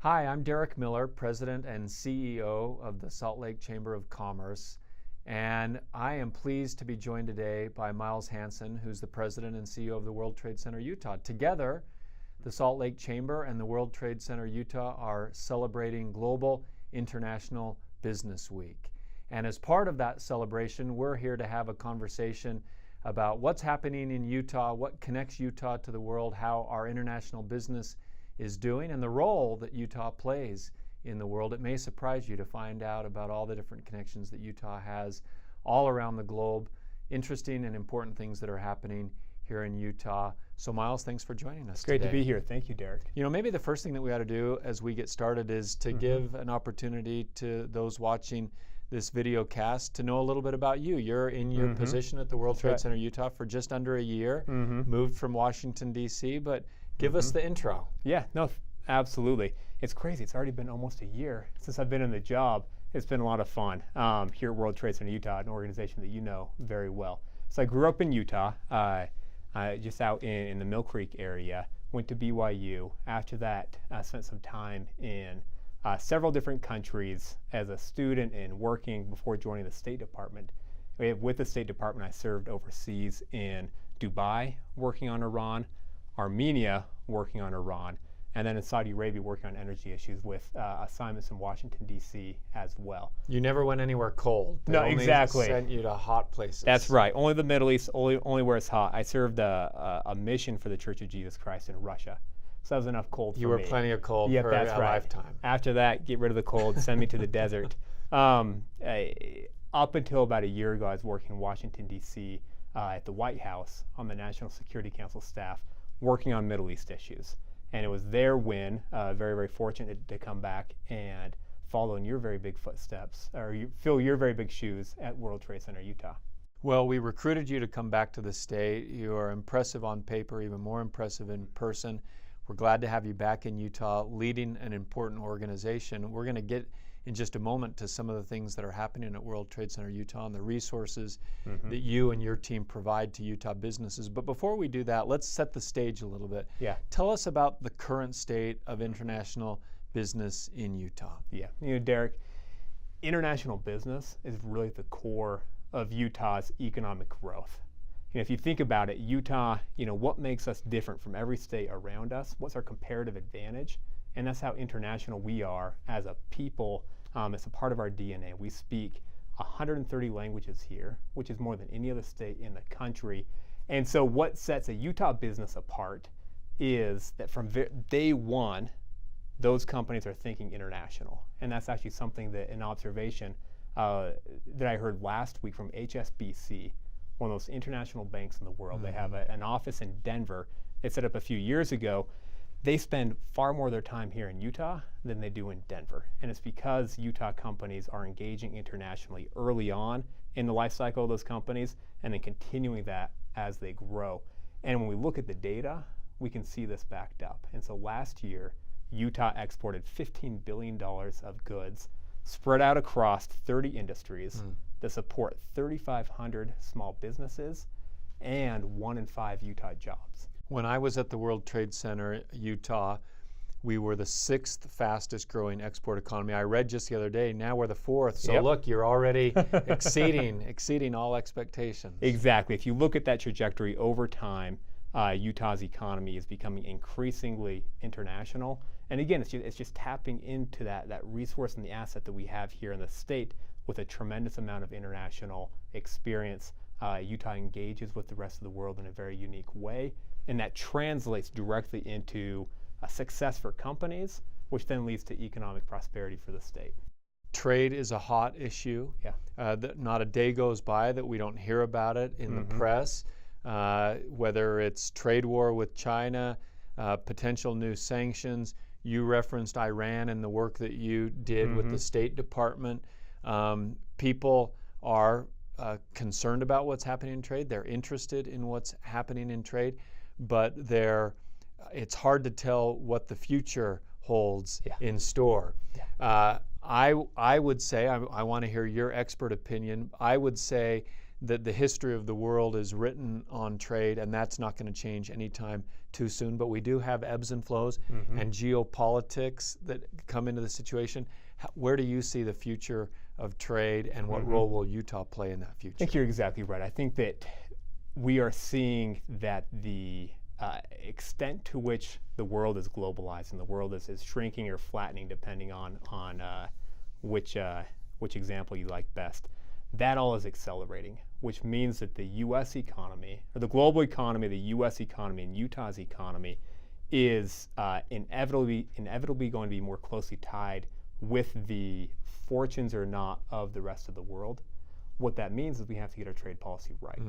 Hi, I'm Derek Miller, President and CEO of the Salt Lake Chamber of Commerce, and I am pleased to be joined today by Miles Hansen, who's the President and CEO of the World Trade Center Utah. Together, the Salt Lake Chamber and the World Trade Center Utah are celebrating Global International Business Week. And as part of that celebration, we're here to have a conversation about what's happening in Utah, what connects Utah to the world, how our international business is doing, and the role that Utah plays in the world. It may surprise you to find out about all the different connections that Utah has all around the globe, interesting and important things that are happening here in Utah. So Miles, thanks for joining us Great today. to be here. Thank you, Derek. You know, maybe the first thing that we ought to do as we get started is to give an opportunity to those watching this video cast to know a little bit about you. You're in your position at the World Trade Center Utah for just under a year, moved from Washington, D.C., but give us the intro. Yeah, no, absolutely. It's crazy. It's already been almost a year since I've been in the job. It's been a lot of fun here at World Trade Center Utah, an organization that you know very well. So I grew up in Utah, just out in the Mill Creek area, went to BYU. After that, I spent some time in several different countries as a student and working before joining the State Department. With the State Department, I served overseas in Dubai, working on Iran, Armenia, working on Iran, and then in Saudi Arabia, working on energy issues with assignments in Washington, D.C. as well. You never went anywhere cold. They No, only exactly. sent you to hot places. That's right. Only the Middle East, only where it's hot. I served a mission for the Church of Jesus Christ in Russia. So that was enough cold for me. You were plenty of cold Yep, for that's a right. lifetime. After that, get rid of the cold, send me to the desert. Up until about a year ago, I was working in Washington, D.C. At the White House on the National Security Council staff, working on Middle East issues. And it was there when, very, very fortunate to come back and follow in your very big footsteps, or you fill your very big shoes at World Trade Center Utah. Well, we recruited you to come back to the state. You are impressive on paper, even more impressive in person. We're glad to have you back in Utah leading an important organization. We're going to get in just a moment to some of the things that are happening at World Trade Center Utah and the resources that you and your team provide to Utah businesses. But before we do that, let's set the stage a little bit. Yeah. Tell us about the current state of international business in Utah. Yeah, Derek, international business is really the core of Utah's economic growth. If you think about it, Utah, what makes us different from every state around us? What's our comparative advantage? And that's how international we are as a people. It's a part of our DNA. We speak 130 languages here, which is more than any other state in the country. And so what sets a Utah business apart is that from day one, those companies are thinking international. And that's actually something that an observation that I heard last week from HSBC, one of those international banks in the world. They have an office in Denver. They set up a few years ago. They spend far more of their time here in Utah than they do in Denver. And it's because Utah companies are engaging internationally early on in the life cycle of those companies and then continuing that as they grow. And when we look at the data, we can see this backed up. And so last year, Utah exported $15 billion of goods spread out across 30 industries that support 3,500 small businesses and 1 in 5 Utah jobs. When I was at the World Trade Center Utah, we were the 6th fastest growing export economy. I read just the other day, now we're the 4th. So look, you're already exceeding all expectations. Exactly. If you look at that trajectory over time, Utah's economy is becoming increasingly international. And again, it's just tapping into that resource and the asset that we have here in the state with a tremendous amount of international experience. Utah engages with the rest of the world in a very unique way. And that translates directly into success for companies, which then leads to economic prosperity for the state. Trade is a hot issue. Yeah. Not a day goes by that we don't hear about it in the press, whether it's trade war with China, potential new sanctions. You referenced Iran and the work that you did with the State Department. People are concerned about what's happening in trade. They're interested in what's happening in trade, but it's hard to tell what the future holds in store. I would say, I want to hear your expert opinion. I would say that the history of the world is written on trade, and that's not going to change anytime too soon. But we do have ebbs and flows and geopolitics that come into the situation. Where do you see the future of trade, and what role will Utah play in that future? I think you're exactly right. I think that we are seeing that the extent to which the world is globalized and the world is shrinking or flattening, depending on which example you like best, that all is accelerating, which means that the U.S. economy, or the global economy, the U.S. economy, and Utah's economy is inevitably going to be more closely tied with the fortunes or not of the rest of the world. What that means is we have to get our trade policy right.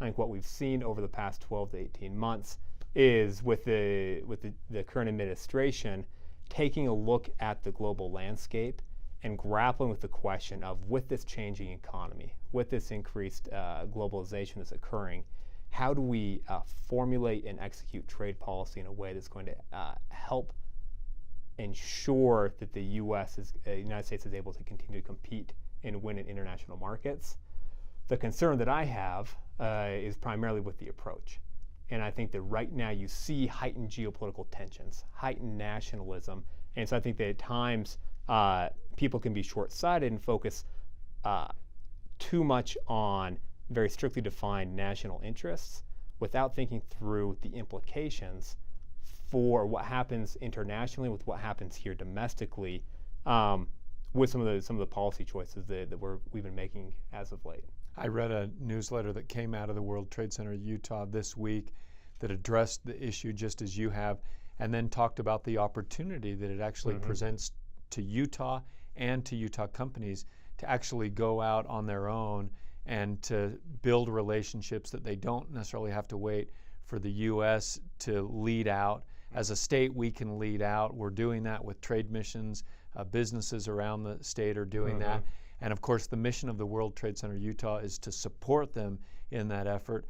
I think what we've seen over the past 12 to 18 months is with the current administration taking a look at the global landscape and grappling with the question of, with this changing economy, with this increased globalization that's occurring, how do we formulate and execute trade policy in a way that's going to help ensure that the United States is able to continue to compete and win in international markets? The concern that I have is primarily with the approach. And I think that right now you see heightened geopolitical tensions, heightened nationalism. And so I think that at times people can be short-sighted and focus too much on very strictly defined national interests without thinking through the implications for what happens internationally, with what happens here domestically, with some of the policy choices that we've been making as of late. I read a newsletter that came out of the World Trade Center Utah this week that addressed the issue just as you have, and then talked about the opportunity that it actually presents to Utah and to Utah companies to actually go out on their own and to build relationships that they don't necessarily have to wait for the U.S. to lead out. As a state, we can lead out. We're doing that with trade missions. Businesses around the state are doing that. And of course, the mission of the World Trade Center Utah is to support them in that effort.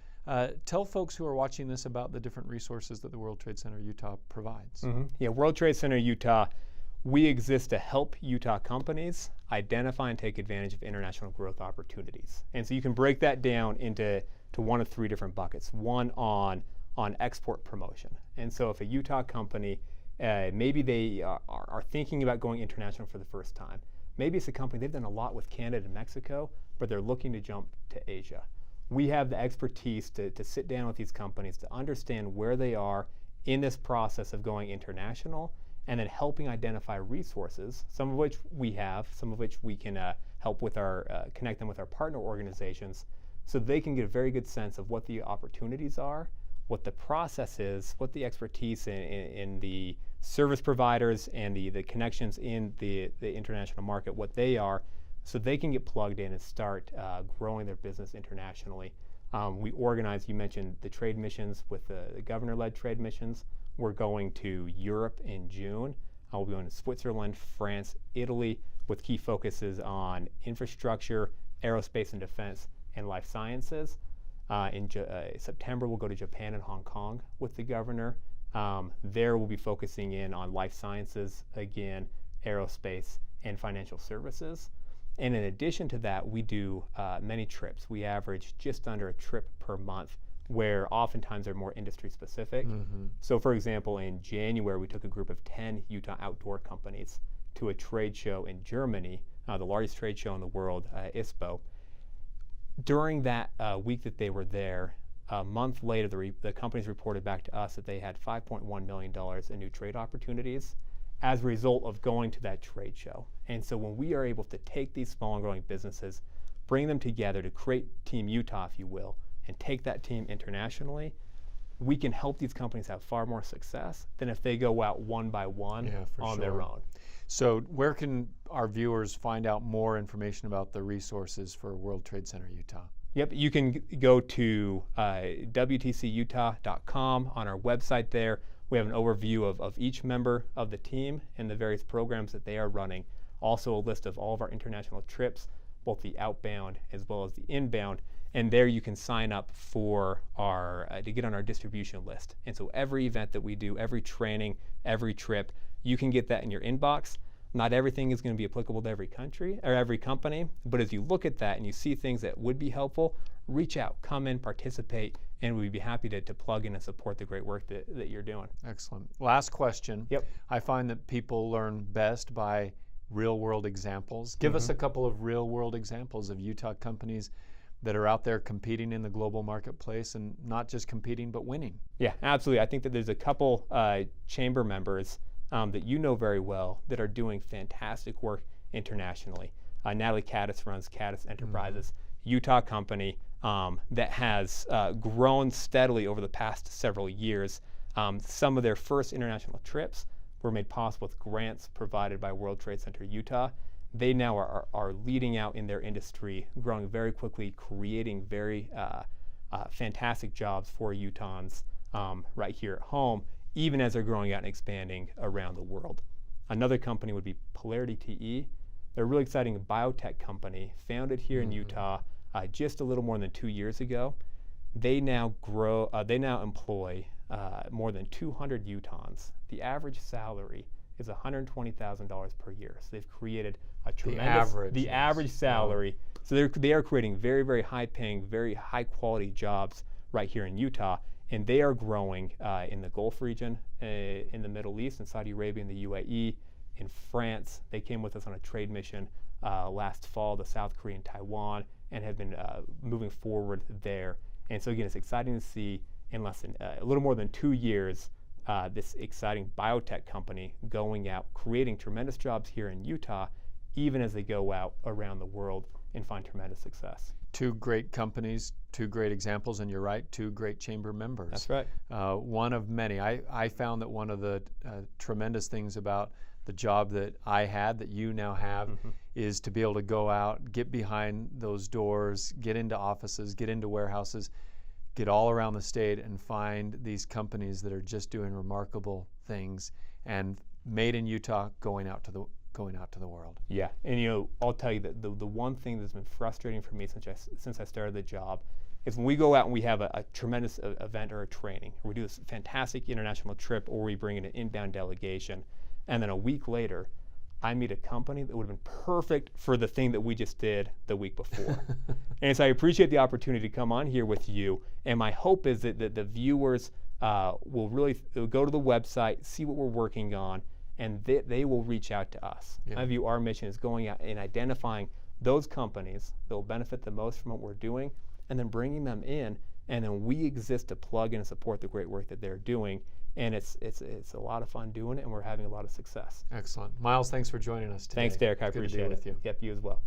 Tell folks who are watching this about the different resources that the World Trade Center Utah provides. Yeah, World Trade Center Utah, we exist to help Utah companies identify and take advantage of international growth opportunities. And so you can break that down into one of three different buckets. One on export promotion. And so if a Utah company, maybe they are thinking about going international for the first time. Maybe it's a company, they've done a lot with Canada and Mexico, but they're looking to jump to Asia. We have the expertise to sit down with these companies to understand where they are in this process of going international, and then helping identify resources, some of which we have, some of which we can help with connect them with our partner organizations, so they can get a very good sense of what the opportunities are, what the process is, what the expertise in the service providers and the connections in the international market, what they are, so they can get plugged in and start growing their business internationally. We organize, you mentioned the trade missions with the governor-led trade missions. We're going to Europe in June. We'll be going to Switzerland, France, Italy, with key focuses on infrastructure, aerospace and defense, and life sciences. In September, we'll go to Japan and Hong Kong with the governor. There we'll be focusing in on life sciences, again, aerospace, and financial services. And in addition to that, we do many trips. We average just under a trip per month, where oftentimes they're more industry specific. So for example, in January, we took a group of 10 Utah outdoor companies to a trade show in Germany, the largest trade show in the world, ISPO. During that week that they were there, a month later, the companies reported back to us that they had $5.1 million in new trade opportunities as a result of going to that trade show. And so when we are able to take these small and growing businesses, bring them together to create Team Utah, if you will, and take that team internationally, we can help these companies have far more success than if they go out one by one on their own. So where can our viewers find out more information about the resources for World Trade Center Utah? Yep, you can go to WTCutah.com. On our website there, we have an overview of each member of the team and the various programs that they are running. Also a list of all of our international trips, both the outbound as well as the inbound. And there you can sign up for to get on our distribution list. And so every event that we do, every training, every trip, you can get that in your inbox. Not everything is going to be applicable to every country or every company, but as you look at that and you see things that would be helpful, reach out, come in, participate, and we'd be happy to plug in and support the great work that you're doing. Excellent. Last question. Yep. I find that people learn best by real-world examples. Give us a couple of real-world examples of Utah companies that are out there competing in the global marketplace, and not just competing, but winning. Yeah, absolutely. I think that there's a couple chamber members that you know very well that are doing fantastic work internationally. Natalie Caddis runs Caddis Enterprises, Utah company that has grown steadily over the past several years. Some of their first international trips were made possible with grants provided by World Trade Center Utah. They now are leading out in their industry, growing very quickly, creating very fantastic jobs for Utahns right here at home, even as they're growing out and expanding around the world. Another company would be Polarity TE. They're a really exciting biotech company founded here in Utah just a little more than 2 years ago. They now employ more than 200 Utahns. The average salary is $120,000 per year. So they've created a tremendous average salary. So they are creating very, very high-paying, very high-quality jobs right here in Utah, and they are growing in the Gulf region, in the Middle East, in Saudi Arabia, in the UAE, in France. They came with us on a trade mission last fall to South Korea and Taiwan, and have been moving forward there. And so again, it's exciting to see in less than a little more than 2 years this exciting biotech company going out, creating tremendous jobs here in Utah, even as they go out around the world and find tremendous success. Two great companies, two great examples, and you're right, two great chamber members. That's right. One of many. I found that one of the tremendous things about the job that I had, that you now have, is to be able to go out, get behind those doors, get into offices, get into warehouses, get all around the state and find these companies that are just doing remarkable things, and made in Utah, going out to the world. Yeah, and I'll tell you that the one thing that's been frustrating for me since I started the job is when we go out and we have a tremendous event or a training, or we do this fantastic international trip, or we bring in an inbound delegation, and then a week later, I meet a company that would have been perfect for the thing that we just did the week before. And so I appreciate the opportunity to come on here with you, and my hope is that the viewers will really go to the website, see what we're working on, and they will reach out to us. Yeah. I view our mission as going out and identifying those companies that will benefit the most from what we're doing, and then bringing them in, and then we exist to plug in and support the great work that they're doing. And it's a lot of fun doing it, and we're having a lot of success. Excellent. Miles, thanks for joining us today. Thanks, Derek. I appreciate it. Good to be with you. Yep, you as well.